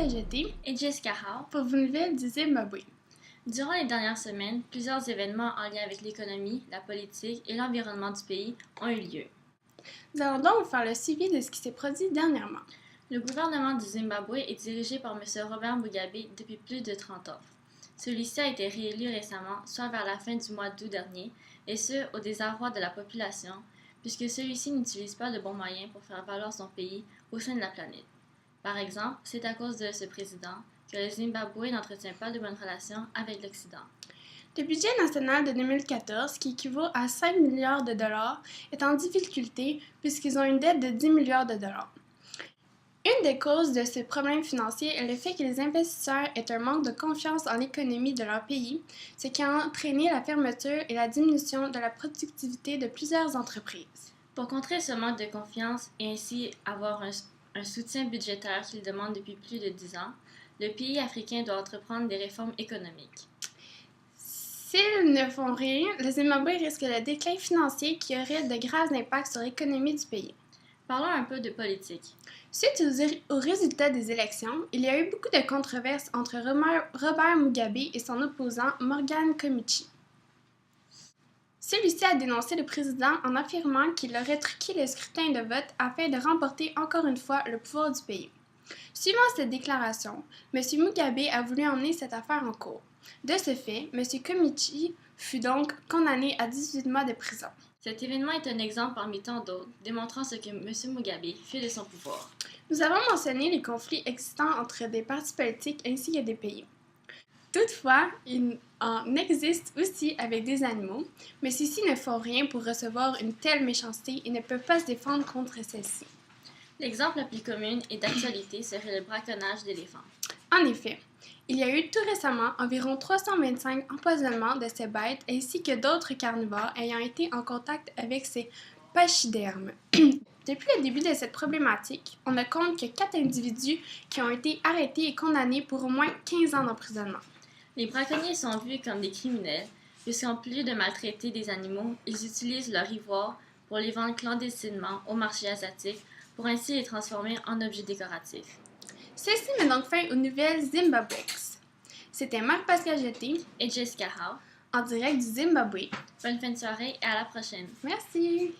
Pascal Jeté et Jessica Howe pour vos nouvelles du Zimbabwe. Durant les dernières semaines, plusieurs événements en lien avec l'économie, la politique et l'environnement du pays ont eu lieu. Nous allons donc faire le suivi de ce qui s'est produit dernièrement. Le gouvernement du Zimbabwe est dirigé par M. Robert Mugabe depuis plus de 30 ans. Celui-ci a été réélu récemment, soit vers la fin du mois d'août dernier, et ce, au désarroi de la population, puisque celui-ci n'utilise pas de bons moyens pour faire valoir son pays au sein de la planète. Par exemple, c'est à cause de ce président que le Zimbabwe n'entretient pas de bonnes relations avec l'Occident. Le budget national de 2014, qui équivaut à 5 milliards de dollars, est en difficulté puisqu'ils ont une dette de 10 milliards de dollars. Une des causes de ce problème financier est le fait que les investisseurs aient un manque de confiance en l'économie de leur pays, ce qui a entraîné la fermeture et la diminution de la productivité de plusieurs entreprises. Pour contrer ce manque de confiance et ainsi avoir un soutien budgétaire qu'il demande depuis plus de 10 ans, le pays africain doit entreprendre des réformes économiques. S'ils ne font rien, le Zimbabwe risque le déclin financier qui aurait de graves impacts sur l'économie du pays. Parlons un peu de politique. Suite aux résultats des élections, il y a eu beaucoup de controverses entre Robert Mugabe et son opposant Morgan Komichi. Celui-ci a dénoncé le président en affirmant qu'il aurait truqué le scrutin de vote afin de remporter encore une fois le pouvoir du pays. Suivant cette déclaration, M. Mugabe a voulu emmener cette affaire en cours. De ce fait, M. Komichi fut donc condamné à 18 mois de prison. Cet événement est un exemple parmi tant d'autres, démontrant ce que M. Mugabe fait de son pouvoir. Nous avons mentionné les conflits existants entre des partis politiques ainsi que des pays. Toutefois, il en existe aussi avec des animaux, mais ceux-ci ne font rien pour recevoir une telle méchanceté et ne peuvent pas se défendre contre celle-ci. L'exemple le plus commun et d'actualité serait le braconnage d'éléphants. En effet, il y a eu tout récemment environ 325 empoisonnements de ces bêtes ainsi que d'autres carnivores ayant été en contact avec ces pachydermes. Depuis le début de cette problématique, on ne compte que 4 individus qui ont été arrêtés et condamnés pour au moins 15 ans d'emprisonnement. Les braconniers sont vus comme des criminels, puisqu'en plus de maltraiter des animaux, ils utilisent leur ivoire pour les vendre clandestinement au marché asiatique pour ainsi les transformer en objets décoratifs. Ceci met donc fin aux nouvelles Zimbabwex. C'était Marc-Pascal Jeté et Jessica Howe en direct du Zimbabwe. Bonne fin de soirée et à la prochaine. Merci!